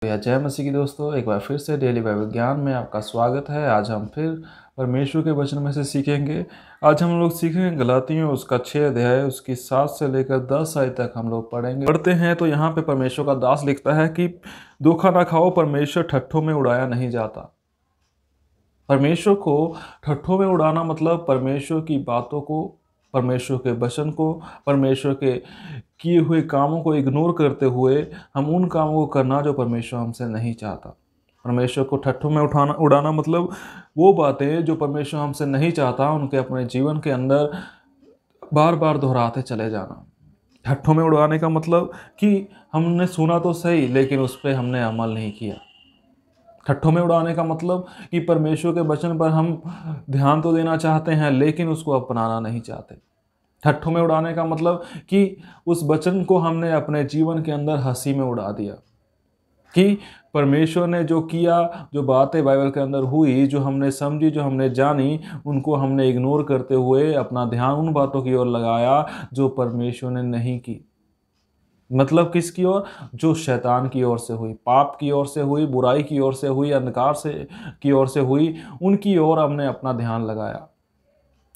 या जय मसीह की दोस्तों, एक बार फिर से डेली बाइबल ज्ञान में आपका स्वागत है। आज हम फिर परमेश्वर के वचन में से सीखेंगे। आज हम लोग सीखेंगे गलातियों उसका 6 अध्याय उसकी 7 से लेकर 10 आयत तक हम लोग पढ़ते हैं। तो यहाँ पे परमेश्वर का दास लिखता है कि धोखा ना खाओ, परमेश्वर ठट्ठों में उड़ाया नहीं जाता। परमेश्वर को ठट्ठों में उड़ाना मतलब परमेश्वर की बातों को, परमेश्वर के वचन को, परमेश्वर के किए हुए कामों को इग्नोर करते हुए हम उन कामों को करना जो परमेश्वर हमसे नहीं चाहता। परमेश्वर को ठट्ठों में उड़ाना मतलब वो बातें जो परमेश्वर हमसे नहीं चाहता उनके अपने जीवन के अंदर बार बार दोहराते चले जाना। ठट्ठों में उड़ाने का मतलब कि हमने सुना तो सही लेकिन उस पर हमने अमल नहीं किया। ठट्ठों में उड़ाने का मतलब कि परमेश्वर के वचन पर हम ध्यान तो देना चाहते हैं लेकिन उसको अपनाना नहीं चाहते। ठट्ठों में उड़ाने का मतलब कि उस वचन को हमने अपने जीवन के अंदर हंसी में उड़ा दिया, कि परमेश्वर ने जो किया, जो बातें बाइबल के अंदर हुई, जो हमने समझी, जो हमने जानी, उनको हमने इग्नोर करते हुए अपना ध्यान उन बातों की ओर लगाया जो परमेश्वर ने नहीं की। मतलब किसकी ओर? जो शैतान की ओर से हुई, पाप की ओर से हुई, बुराई की ओर से हुई, अंधकार से की ओर से हुई, उनकी ओर हमने अपना ध्यान लगाया।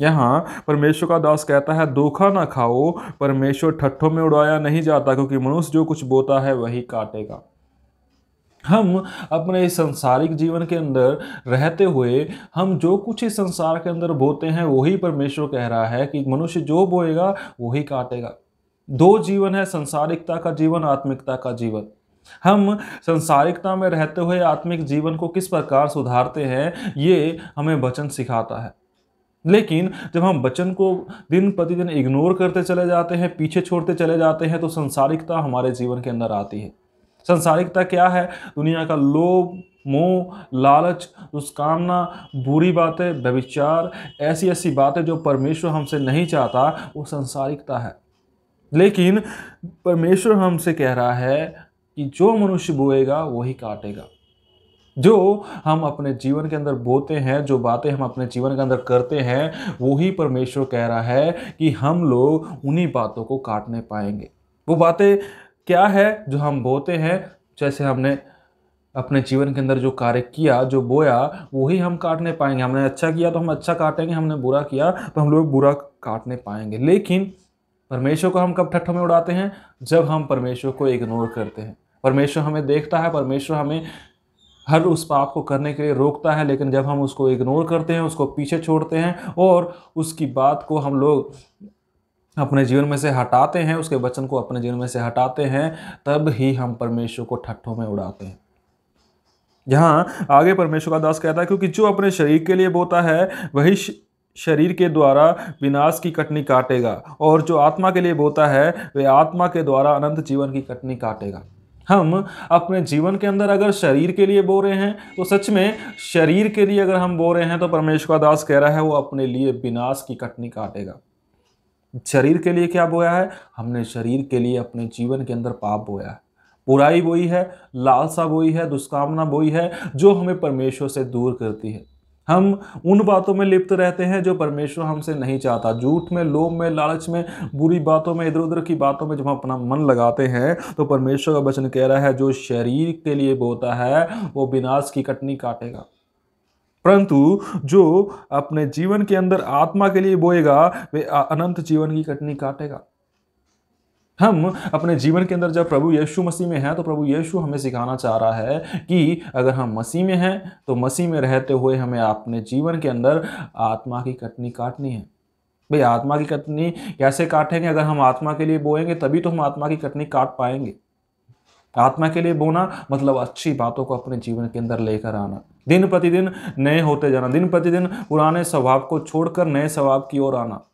यहाँ परमेश्वर का दास कहता है धोखा ना खाओ, परमेश्वर ठट्ठों में उड़ाया नहीं जाता, क्योंकि मनुष्य जो कुछ बोता है वही काटेगा। हम अपने इस संसारिक जीवन के अंदर रहते हुए हम जो कुछ इस संसार के अंदर बोते हैं वही परमेश्वर कह रहा है कि मनुष्य जो बोएगा वही काटेगा। दो जीवन है, संसारिकता का जीवन, आत्मिकता का जीवन। हम संसारिकता में रहते हुए आत्मिक जीवन को किस प्रकार सुधारते हैं ये हमें वचन सिखाता है। लेकिन जब हम वचन को दिन प्रतिदिन इग्नोर करते चले जाते हैं, पीछे छोड़ते चले जाते हैं, तो संसारिकता हमारे जीवन के अंदर आती है। संसारिकता क्या है? दुनिया का लोभ, मोह, लालच, दुष्कामना, बुरी बातें, व्यभिचार, ऐसी ऐसी बातें जो परमेश्वर हमसे नहीं चाहता, वो संसारिकता है। लेकिन परमेश्वर हमसे कह रहा है कि जो मनुष्य बोएगा वही काटेगा। जो हम अपने जीवन के अंदर बोते हैं, जो बातें हम अपने जीवन के अंदर करते हैं, वही परमेश्वर कह रहा है कि हम लोग उन्हीं बातों को काटने पाएंगे। वो बातें क्या है जो हम बोते हैं? जैसे हमने अपने जीवन के अंदर जो कार्य किया, जो बोया, वही हम काटने पाएंगे। हमने अच्छा किया तो हम अच्छा काटेंगे, हमने बुरा किया तो हम लोग बुरा काटने पाएंगे। लेकिन परमेश्वर को हम कब ठट्ठों में उड़ाते हैं? जब हम परमेश्वर को इग्नोर करते हैं। परमेश्वर हमें देखता है, परमेश्वर हमें हर उस पाप को करने के लिए रोकता है, लेकिन जब हम उसको इग्नोर करते हैं, उसको पीछे छोड़ते हैं और उसकी बात को हम लोग अपने जीवन में से हटाते हैं, उसके वचन को अपने जीवन में से हटाते हैं, तब ही हम परमेश्वर को ठट्ठों में उड़ाते हैं। यहाँ आगे परमेश्वर का दास कहता है क्योंकि जो अपने शरीर के लिए बोता है वही शरीर के द्वारा विनाश की कटनी काटेगा, और जो आत्मा के लिए बोता है वह आत्मा के द्वारा अनंत जीवन की कटनी काटेगा। हम अपने जीवन के अंदर अगर शरीर के लिए बो रहे हैं तो सच में शरीर के लिए अगर हम बो रहे हैं तो परमेश्वर का दास कह रहा है वो अपने लिए विनाश की कटनी काटेगा। शरीर के लिए क्या बोया है? हमने शरीर के लिए अपने जीवन के अंदर पाप बोया है, बुराई बोई है, लालसा बोई है, दुष्कामना बोई है, जो हमें परमेश्वर से दूर करती है। हम उन बातों में लिप्त रहते हैं जो परमेश्वर हमसे नहीं चाहता। झूठ में, लोभ में, लालच में, बुरी बातों में, इधर उधर की बातों में जब हम अपना मन लगाते हैं तो परमेश्वर का वचन कह रहा है जो शरीर के लिए बोता है वो विनाश की कटनी काटेगा, परंतु जो अपने जीवन के अंदर आत्मा के लिए बोएगा वे अनंत जीवन की कटनी काटेगा। हम अपने जीवन के अंदर जब प्रभु यीशु मसीह में हैं तो प्रभु यीशु हमें सिखाना चाह रहा है कि अगर हम मसीह में हैं तो मसीह में रहते हुए हमें अपने जीवन के अंदर आत्मा की कटनी काटनी है। भाई आत्मा की कटनी कैसे काटेंगे? अगर हम आत्मा के लिए बोएंगे तभी तो हम आत्मा की कटनी काट पाएंगे। आत्मा के लिए बोना मतलब अच्छी बातों को अपने जीवन के अंदर लेकर आना, दिन प्रतिदिन नए होते जाना, दिन प्रतिदिन पुराने स्वभाव को छोड़कर नए स्वभाव की ओर आना।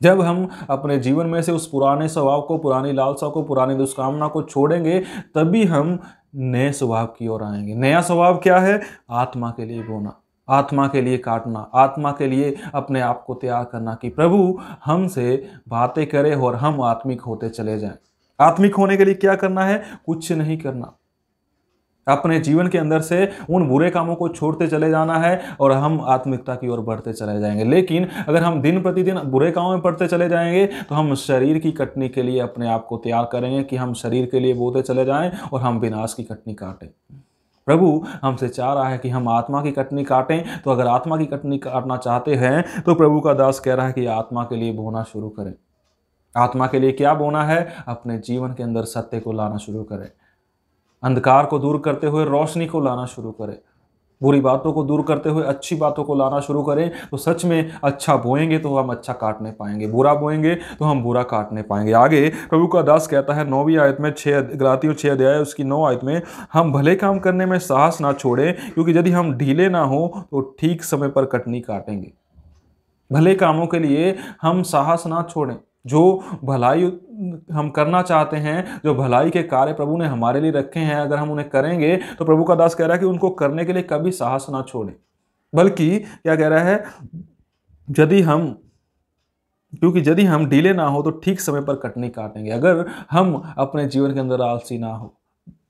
जब हम अपने जीवन में से उस पुराने स्वभाव को, पुरानी लालसा को, पुरानी दुष्कामना को छोड़ेंगे तभी हम नए स्वभाव की ओर आएंगे। नया स्वभाव क्या है? आत्मा के लिए बोना, आत्मा के लिए काटना, आत्मा के लिए अपने आप को तैयार करना कि प्रभु हमसे बातें करे और हम आत्मिक होते चले जाएं। आत्मिक होने के लिए क्या करना है? कुछ नहीं करना। अपने जीवन के अंदर से उन बुरे कामों को छोड़ते चले जाना है और हम आत्मिकता की ओर बढ़ते चले जाएंगे। लेकिन अगर हम दिन प्रतिदिन बुरे कामों में पड़ते चले जाएंगे तो हम शरीर की कटनी के लिए अपने आप को तैयार करेंगे कि हम शरीर के लिए बोते चले जाएं और हम विनाश की कटनी काटें। प्रभु हमसे चाह रहा है कि हम आत्मा की कटनी काटें। तो अगर आत्मा की कटनी काटना चाहते हैं तो प्रभु का दास कह रहा है कि आत्मा के लिए बोना शुरू करें। आत्मा के लिए क्या बोना है? अपने जीवन के अंदर सत्य को लाना शुरू करें, अंधकार को दूर करते हुए रोशनी को लाना शुरू करें, बुरी बातों को दूर करते हुए अच्छी बातों को लाना शुरू करें। तो सच में अच्छा बोएंगे तो हम अच्छा काटने पाएंगे, बुरा बोएंगे तो हम बुरा काटने पाएंगे। आगे प्रभु का दास कहता है 9वीं आयत में, गलातियों 6 अध्याय उसकी 9 आयत में, हम भले काम करने में साहस ना छोड़ें, क्योंकि यदि हम ढीले ना हो तो ठीक समय पर कटनी काटेंगे। भले कामों के लिए हम साहस ना छोड़ें। जो भलाई हम करना चाहते हैं, जो भलाई के कार्य प्रभु ने हमारे लिए रखे हैं, अगर हम उन्हें करेंगे तो प्रभु का दास कह रहा है कि उनको करने के लिए कभी साहस ना छोड़ें। बल्कि क्या कह रहा है? क्योंकि यदि हम ढीले ना हो तो ठीक समय पर कटनी काटेंगे। अगर हम अपने जीवन के अंदर आलसी ना हो,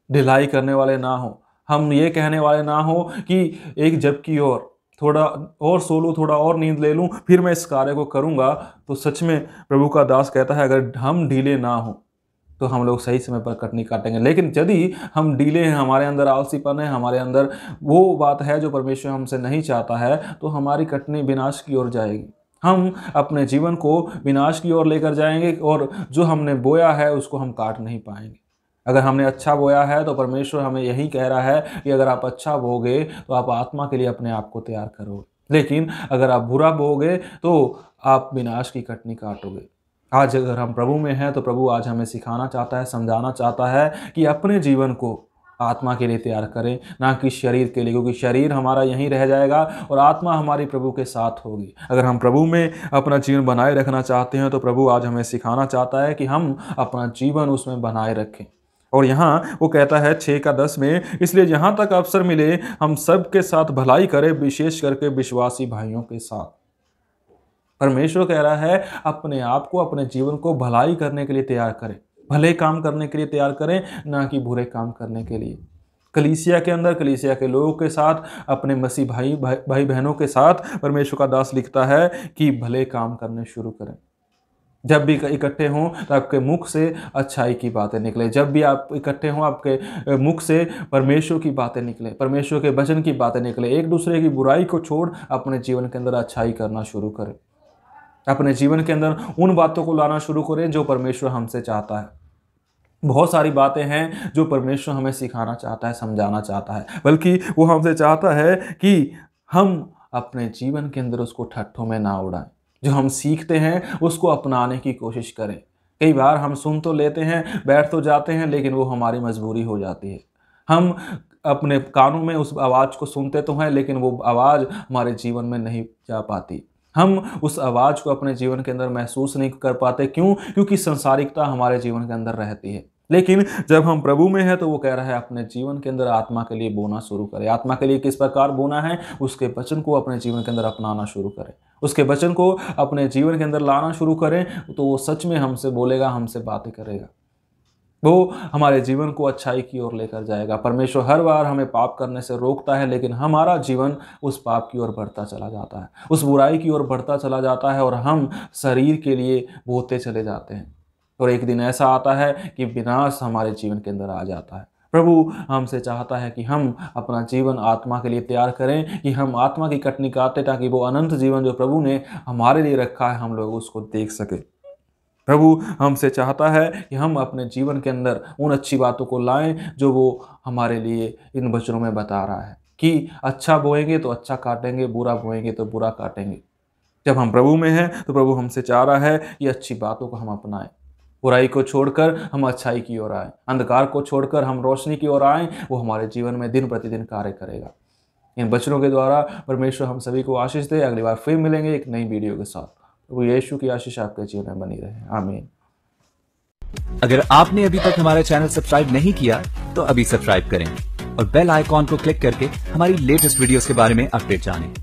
ढिलाई करने वाले ना हो, हम ये कहने वाले ना हो कि एक जबकि और थोड़ा और सो लूँ, थोड़ा और नींद ले लूँ, फिर मैं इस कार्य को करूँगा, तो सच में प्रभु का दास कहता है अगर हम ढीले ना हो तो हम लोग सही समय पर कटनी काटेंगे। लेकिन यदि हम ढीले हैं, हमारे अंदर आलसीपन है, हमारे अंदर वो बात है जो परमेश्वर हमसे नहीं चाहता है, तो हमारी कटनी विनाश की ओर जाएगी। हम अपने जीवन को विनाश की ओर लेकर जाएंगे और जो हमने बोया है उसको हम काट नहीं पाएंगे। अगर हमने अच्छा बोया है तो परमेश्वर हमें यही कह रहा है कि अगर आप अच्छा बोगे तो आप आत्मा के लिए अपने आप को तैयार करोगे। लेकिन अगर आप बुरा बोगे तो आप विनाश की कटनी काटोगे। आज अगर हम प्रभु में हैं तो प्रभु आज हमें सिखाना चाहता है, समझाना चाहता है कि अपने जीवन को आत्मा के लिए तैयार करें, ना कि शरीर के लिए, क्योंकि शरीर हमारा यहीं रह जाएगा और आत्मा हमारी प्रभु के साथ होगी। अगर हम प्रभु में अपना जीवन बनाए रखना चाहते हैं तो प्रभु आज हमें सिखाना चाहता है कि हम अपना जीवन उसमें बनाए रखें। और यहाँ वो कहता है 6:10 में, इसलिए जहाँ तक अवसर मिले हम सब के साथ भलाई करें, विशेष करके विश्वासी भाइयों के साथ। परमेश्वर कह रहा है अपने आप को, अपने जीवन को भलाई करने के लिए तैयार करें, भले काम करने के लिए तैयार करें, ना कि बुरे काम करने के लिए। कलीसिया के अंदर, कलीसिया के लोगों के साथ, अपने मसीह भाई बहनों के साथ परमेश्वर का दास लिखता है कि भले काम करने शुरू करें। जब भी इकट्ठे हों तो आपके मुख से अच्छाई की बातें निकले। जब भी आप इकट्ठे हों आपके मुख से परमेश्वर की बातें निकले, परमेश्वर के वचन की बातें निकले। एक दूसरे की बुराई को छोड़ अपने जीवन के अंदर अच्छाई करना शुरू करें। अपने जीवन के अंदर उन बातों को लाना शुरू करें जो परमेश्वर हमसे चाहता है। बहुत सारी बातें हैं जो परमेश्वर हमें सिखाना चाहता है, समझाना चाहता है, बल्कि वो हमसे चाहता है कि हम अपने जीवन के अंदर उसको ठट्ठों में ना उड़ाएं। जो हम सीखते हैं उसको अपनाने की कोशिश करें। कई बार हम सुन तो लेते हैं, बैठ तो जाते हैं, लेकिन वो हमारी मजबूरी हो जाती है। हम अपने कानों में उस आवाज़ को सुनते तो हैं, लेकिन वो आवाज़ हमारे जीवन में नहीं जा पाती। हम उस आवाज़ को अपने जीवन के अंदर महसूस नहीं कर पाते। क्यों? क्योंकि संसारिकता हमारे जीवन के अंदर रहती है। लेकिन जब हम प्रभु में हैं तो वो कह रहा है अपने जीवन के अंदर आत्मा के लिए बोना शुरू करें। आत्मा के लिए किस प्रकार बोना है? उसके वचन को अपने जीवन के अंदर अपनाना शुरू करें, उसके वचन को अपने जीवन के अंदर लाना शुरू करें, तो वो सच में हमसे बोलेगा, हमसे बातें करेगा, वो हमारे जीवन को अच्छाई की ओर लेकर जाएगा। परमेश्वर हर बार हमें पाप करने से रोकता है, लेकिन हमारा जीवन उस पाप की ओर बढ़ता चला जाता है, उस बुराई की ओर बढ़ता चला जाता है और हम शरीर के लिए बोते चले जाते हैं। और एक दिन ऐसा आता है कि विनाश हमारे जीवन के अंदर आ जाता है। प्रभु हमसे चाहता है कि हम अपना जीवन आत्मा के लिए तैयार करें, कि हम आत्मा की कटनी काटें, ताकि वो अनंत जीवन जो प्रभु ने हमारे लिए रखा है हम लोग उसको देख सके। प्रभु हमसे चाहता है कि हम अपने जीवन के अंदर उन अच्छी बातों को लाएं जो वो हमारे लिए इन वचनों में बता रहा है कि अच्छा बोएंगे तो अच्छा काटेंगे, बुरा बोएंगे तो बुरा काटेंगे। जब हम प्रभु में हैं तो प्रभु हमसे चाह रहा है कि अच्छी बातों को हम अपनाएं, बुराई को छोड़कर हम अच्छाई की ओर आएँ, अंधकार को छोड़कर हम रोशनी की ओर आएँ। वो हमारे जीवन में दिन प्रतिदिन कार्य करेगा। इन वचनों के द्वारा परमेश्वर हम सभी को आशीष दे। अगली बार फिर मिलेंगे एक नई वीडियो के साथ। प्रभु यीशु की आशीष आपके जीवन में बनी रहे। आमीन। अगर आपने अभी तक हमारा चैनल सब्सक्राइब नहीं किया तो अभी सब्सक्राइब करें और बेल आइकॉन को क्लिक करके हमारी लेटेस्ट वीडियोस के बारे में अपडेट जानें।